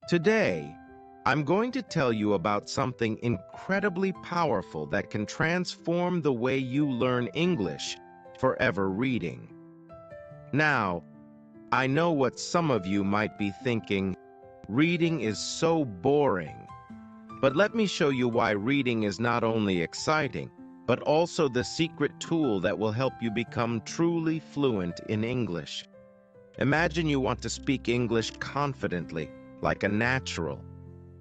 Today, I'm going to tell you about something incredibly powerful that can transform the way you learn English: forever reading. Now, I know what some of you might be thinking: reading is so boring. But let me show you why reading is not only exciting, but also the secret tool that will help you become truly fluent in English. Imagine you want to speak English confidently, like a natural.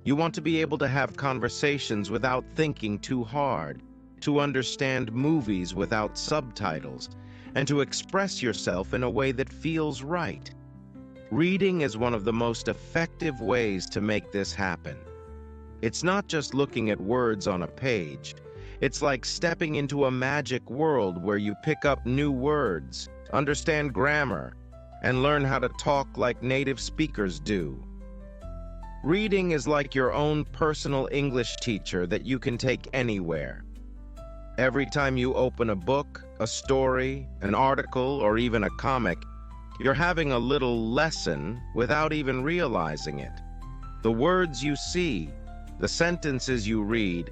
You want to be able to have conversations without thinking too hard, to understand movies without subtitles, and to express yourself in a way that feels right. Reading is one of the most effective ways to make this happen. It's not just looking at words on a page. It's like stepping into a magic world where you pick up new words, understand grammar, and learn how to talk like native speakers do. Reading is like your own personal English teacher that you can take anywhere. Every time you open a book, a story, an article, or even a comic, you're having a little lesson without even realizing it. The words you see, the sentences you read,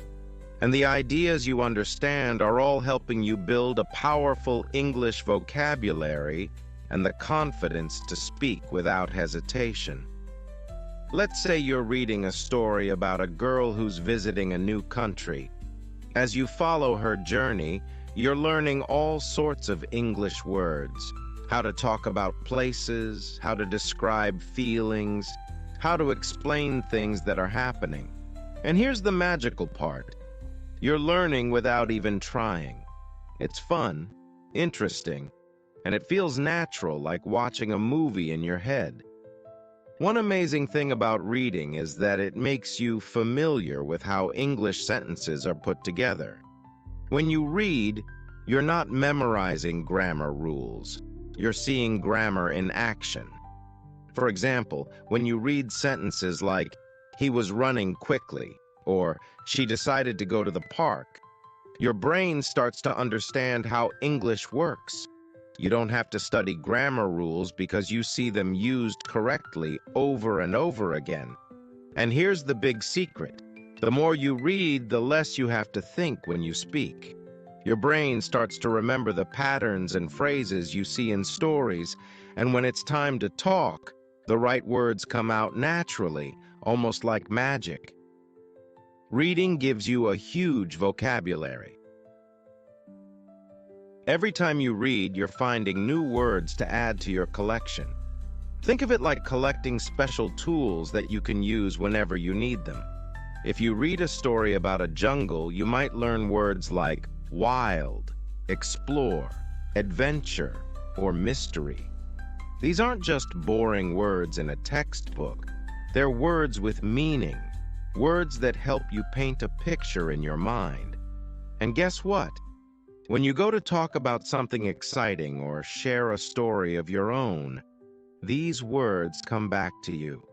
and the ideas you understand are all helping you build a powerful English vocabulary and the confidence to speak without hesitation. Let's say you're reading a story about a girl who's visiting a new country. As you follow her journey, you're learning all sorts of English words: how to talk about places, how to describe feelings, how to explain things that are happening. And here's the magical part: you're learning without even trying. It's fun, interesting, and it feels natural, like watching a movie in your head. One amazing thing about reading is that it makes you familiar with how English sentences are put together. When you read, you're not memorizing grammar rules. You're seeing grammar in action. For example, when you read sentences like, "He was running quickly," or "She decided to go to the park," your brain starts to understand how English works. You don't have to study grammar rules because you see them used correctly over and over again. And here's the big secret: the more you read, the less you have to think when you speak. Your brain starts to remember the patterns and phrases you see in stories, and when it's time to talk, the right words come out naturally, almost like magic. Reading gives you a huge vocabulary. Every time you read, you're finding new words to add to your collection. Think of it like collecting special tools that you can use whenever you need them. If you read a story about a jungle, you might learn words like wild, explore, adventure, or mystery. These aren't just boring words in a textbook. They're words with meaning, words that help you paint a picture in your mind. And guess what? When you go to talk about something exciting or share a story of your own, these words come back to you.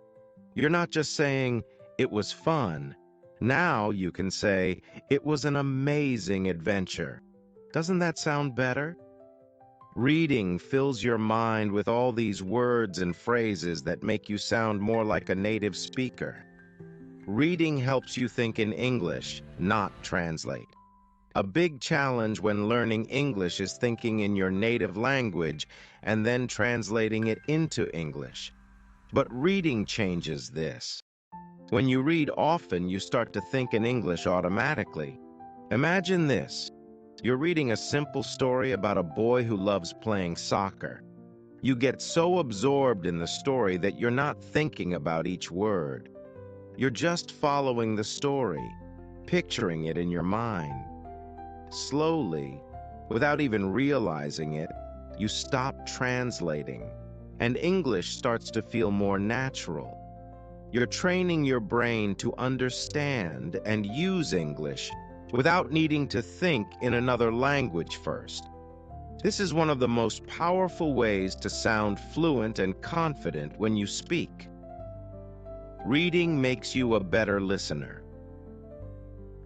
You're not just saying, "It was fun." Now you can say, "It was an amazing adventure." Doesn't that sound better? Reading fills your mind with all these words and phrases that make you sound more like a native speaker. Reading helps you think in English, not translate. A big challenge when learning English is thinking in your native language and then translating it into English. But reading changes this. When you read often, you start to think in English automatically. Imagine this. You're reading a simple story about a boy who loves playing soccer. You get so absorbed in the story that you're not thinking about each word. You're just following the story, picturing it in your mind. Slowly, without even realizing it, you stop translating, and English starts to feel more natural. You're training your brain to understand and use English without needing to think in another language first. This is one of the most powerful ways to sound fluent and confident when you speak. Reading makes you a better listener.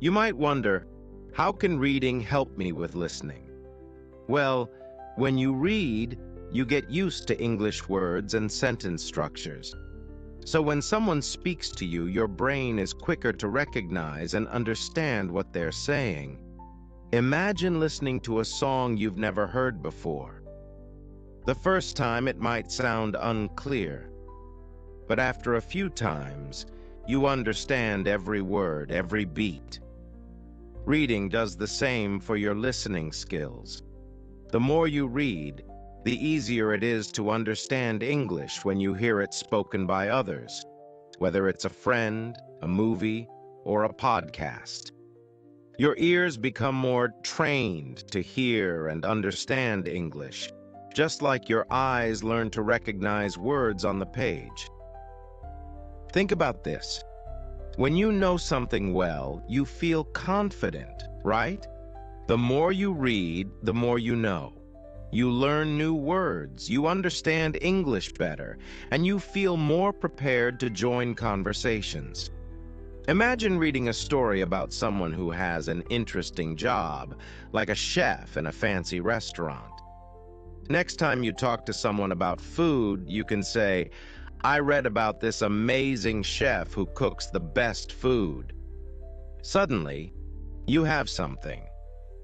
You might wonder, how can reading help me with listening? Well, when you read, you get used to English words and sentence structures. So when someone speaks to you, your brain is quicker to recognize and understand what they're saying. Imagine listening to a song you've never heard before. The first time it might sound unclear, but after a few times, you understand every word, every beat. Reading does the same for your listening skills. The more you read, the easier it is to understand English when you hear it spoken by others, whether it's a friend, a movie, or a podcast. Your ears become more trained to hear and understand English, just like your eyes learn to recognize words on the page. Think about this. When you know something well, you feel confident, right? The more you read, the more you know. You learn new words, you understand English better, and you feel more prepared to join conversations. Imagine reading a story about someone who has an interesting job, like a chef in a fancy restaurant. Next time you talk to someone about food, you can say, "I read about this amazing chef who cooks the best food." Suddenly, you have something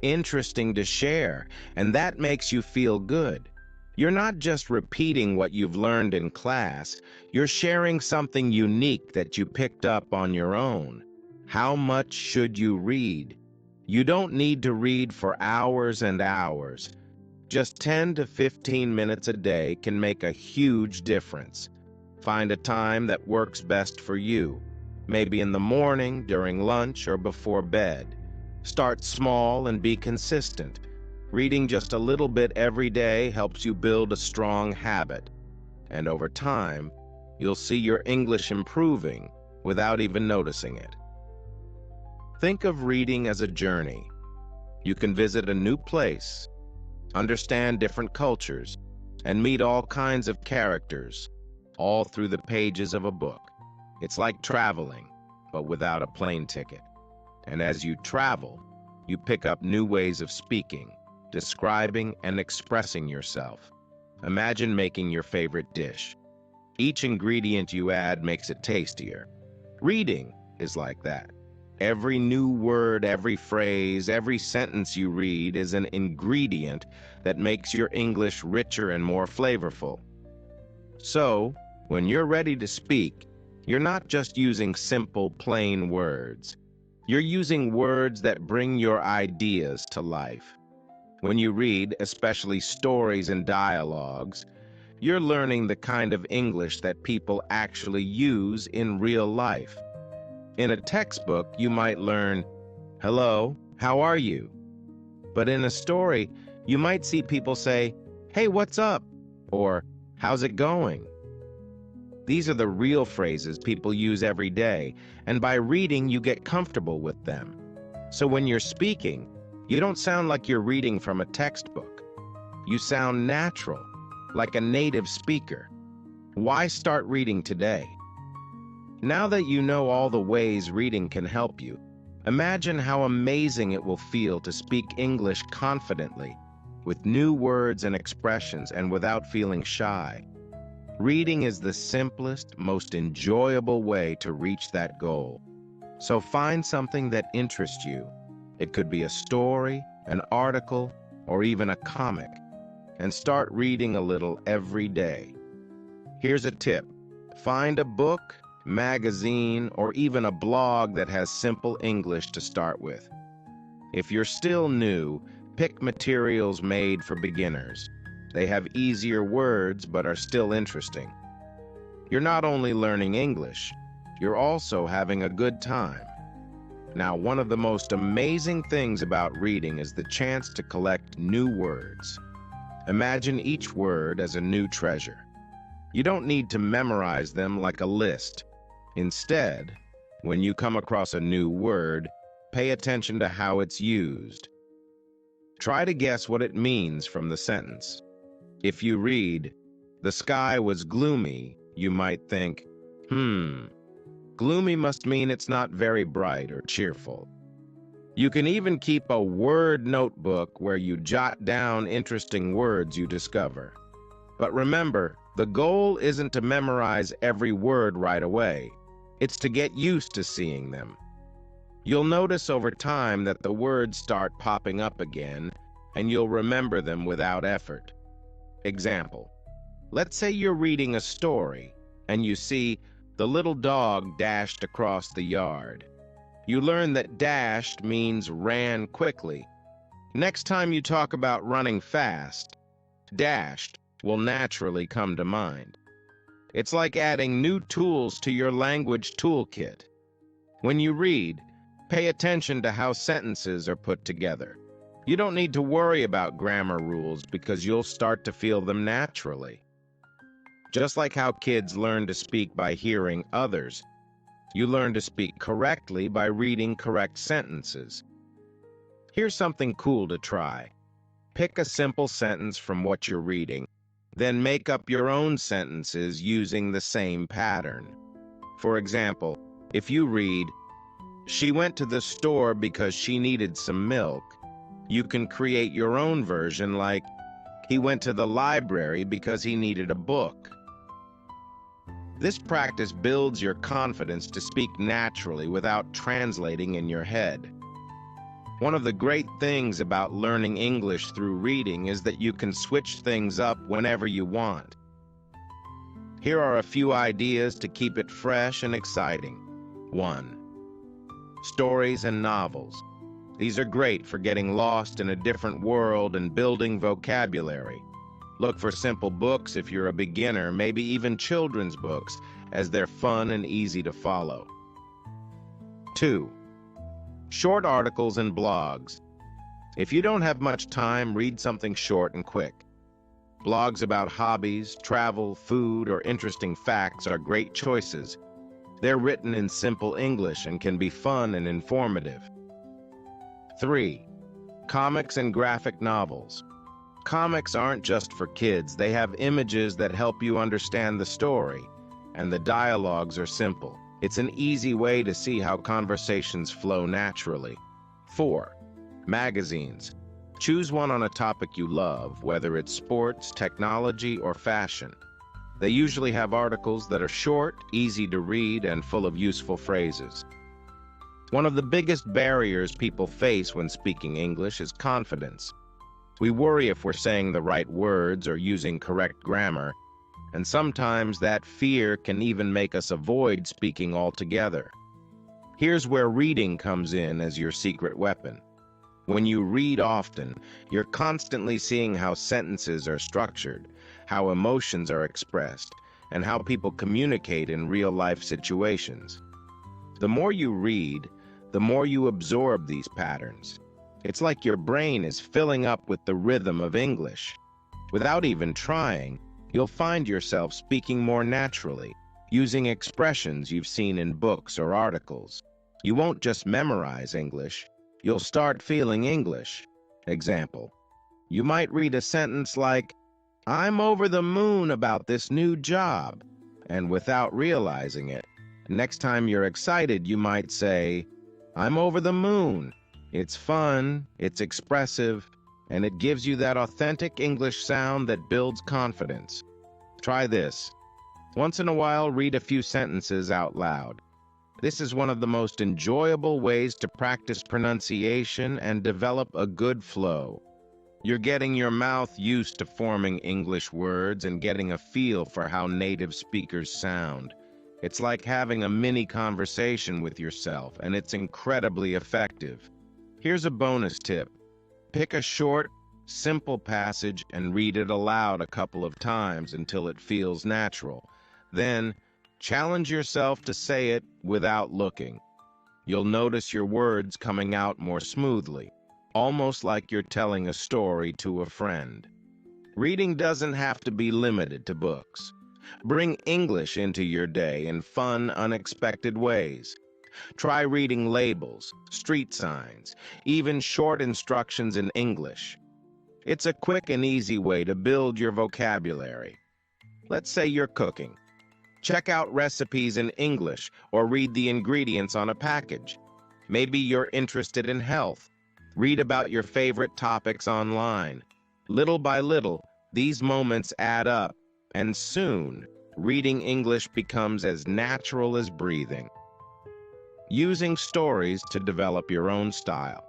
interesting to share, and that makes you feel good. You're not just repeating what you've learned in class, you're sharing something unique that you picked up on your own. How much should you read? You don't need to read for hours and hours. Just 10 to 15 minutes a day can make a huge difference. Find a time that works best for you, maybe in the morning, during lunch, or before bed. Start small and be consistent. Reading just a little bit every day helps you build a strong habit. And over time, you'll see your English improving without even noticing it. Think of reading as a journey. You can visit a new place, understand different cultures, and meet all kinds of characters, all through the pages of a book. It's like traveling, but without a plane ticket. And as you travel, you pick up new ways of speaking, describing, and expressing yourself. Imagine making your favorite dish. Each ingredient you add makes it tastier. Reading is like that. Every new word, every phrase, every sentence you read is an ingredient that makes your English richer and more flavorful. So, when you're ready to speak, you're not just using simple, plain words. You're using words that bring your ideas to life. When you read, especially stories and dialogues, you're learning the kind of English that people actually use in real life. In a textbook, you might learn, "Hello, how are you?" But in a story, you might see people say, "Hey, what's up?" or "How's it going?" These are the real phrases people use every day, and by reading, you get comfortable with them. So when you're speaking, you don't sound like you're reading from a textbook. You sound natural, like a native speaker. Why start reading today? Now that you know all the ways reading can help you, imagine how amazing it will feel to speak English confidently, with new words and expressions, and without feeling shy. Reading is the simplest, most enjoyable way to reach that goal. So find something that interests you. It could be a story, an article, or even a comic, and start reading a little every day. Here's a tip. Find a book, magazine, or even a blog that has simple English to start with. If you're still new, pick materials made for beginners. They have easier words but are still interesting. You're not only learning English, you're also having a good time. Now, one of the most amazing things about reading is the chance to collect new words. Imagine each word as a new treasure. You don't need to memorize them like a list. Instead, when you come across a new word, pay attention to how it's used. Try to guess what it means from the sentence. If you read, "The sky was gloomy," you might think, gloomy must mean it's not very bright or cheerful. You can even keep a word notebook where you jot down interesting words you discover. But remember, the goal isn't to memorize every word right away. It's to get used to seeing them. You'll notice over time that the words start popping up again, and you'll remember them without effort. Example: let's say you're reading a story, and you see the little dog dashed across the yard. You learn that dashed means ran quickly. Next time you talk about running fast, dashed will naturally come to mind. It's like adding new tools to your language toolkit. When you read, pay attention to how sentences are put together. You don't need to worry about grammar rules because you'll start to feel them naturally. Just like how kids learn to speak by hearing others, you learn to speak correctly by reading correct sentences. Here's something cool to try. Pick a simple sentence from what you're reading, then make up your own sentences using the same pattern. For example, if you read, "She went to the store because she needed some milk," you can create your own version like, "He went to the library because he needed a book." This practice builds your confidence to speak naturally without translating in your head. One of the great things about learning English through reading is that you can switch things up whenever you want. Here are a few ideas to keep it fresh and exciting. 1. Stories and novels. These are great for getting lost in a different world and building vocabulary. Look for simple books if you're a beginner, maybe even children's books, as they're fun and easy to follow. 2. Short articles and blogs. If you don't have much time, read something short and quick. Blogs about hobbies, travel, food, or interesting facts are great choices. They're written in simple English and can be fun and informative. 3. Comics and graphic novels. Comics aren't just for kids. They have images that help you understand the story, and the dialogues are simple. It's an easy way to see how conversations flow naturally. 4. Magazines. Choose one on a topic you love, whether it's sports, technology, or fashion. They usually have articles that are short, easy to read, and full of useful phrases. One of the biggest barriers people face when speaking English is confidence. We worry if we're saying the right words or using correct grammar, and sometimes that fear can even make us avoid speaking altogether. Here's where reading comes in as your secret weapon. When you read often, you're constantly seeing how sentences are structured, how emotions are expressed, and how people communicate in real-life situations. The more you read, the more you absorb these patterns. It's like your brain is filling up with the rhythm of English. Without even trying, you'll find yourself speaking more naturally, using expressions you've seen in books or articles. You won't just memorize English, you'll start feeling English. Example: you might read a sentence like, "I'm over the moon about this new job," and without realizing it, next time you're excited, you might say, "I'm over the moon." It's fun, it's expressive, and it gives you that authentic English sound that builds confidence. Try this. Once in a while, read a few sentences out loud. This is one of the most enjoyable ways to practice pronunciation and develop a good flow. You're getting your mouth used to forming English words and getting a feel for how native speakers sound. It's like having a mini conversation with yourself, and it's incredibly effective. Here's a bonus tip. Pick a short, simple passage and read it aloud a couple of times until it feels natural. Then, challenge yourself to say it without looking. You'll notice your words coming out more smoothly, almost like you're telling a story to a friend. Reading doesn't have to be limited to books. Bring English into your day in fun, unexpected ways. Try reading labels, street signs, even short instructions in English. It's a quick and easy way to build your vocabulary. Let's say you're cooking. Check out recipes in English or read the ingredients on a package. Maybe you're interested in health. Read about your favorite topics online. Little by little, These moments add up, and soon, reading English becomes as natural as breathing. Using stories to develop your own style.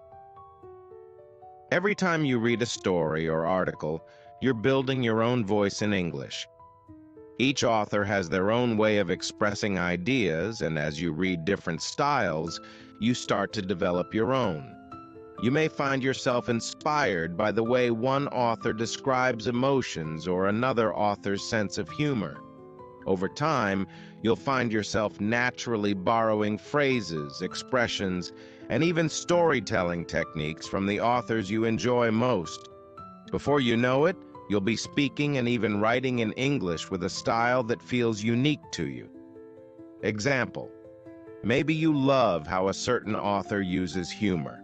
Every time you read a story or article, you're building your own voice in English. Each author has their own way of expressing ideas, and as you read different styles, you start to develop your own. You may find yourself inspired by the way one author describes emotions or another author's sense of humor. Over time, you'll find yourself naturally borrowing phrases, expressions, and even storytelling techniques from the authors you enjoy most. Before you know it, you'll be speaking and even writing in English with a style that feels unique to you. Example: maybe you love how a certain author uses humor.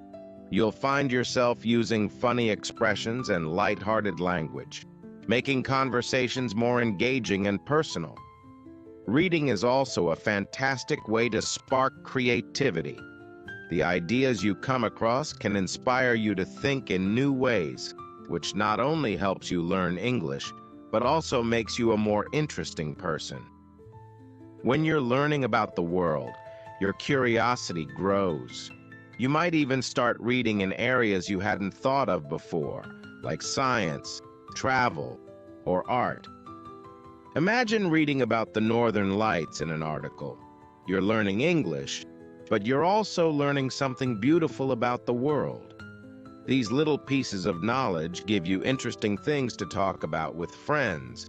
You'll find yourself using funny expressions and light-hearted language, making conversations more engaging and personal. Reading is also a fantastic way to spark creativity. The ideas you come across can inspire you to think in new ways, which not only helps you learn English, but also makes you a more interesting person. When you're learning about the world, your curiosity grows. You might even start reading in areas you hadn't thought of before, like science, travel, or art. Imagine reading about the Northern Lights in an article. You're learning English, but you're also learning something beautiful about the world. These little pieces of knowledge give you interesting things to talk about with friends,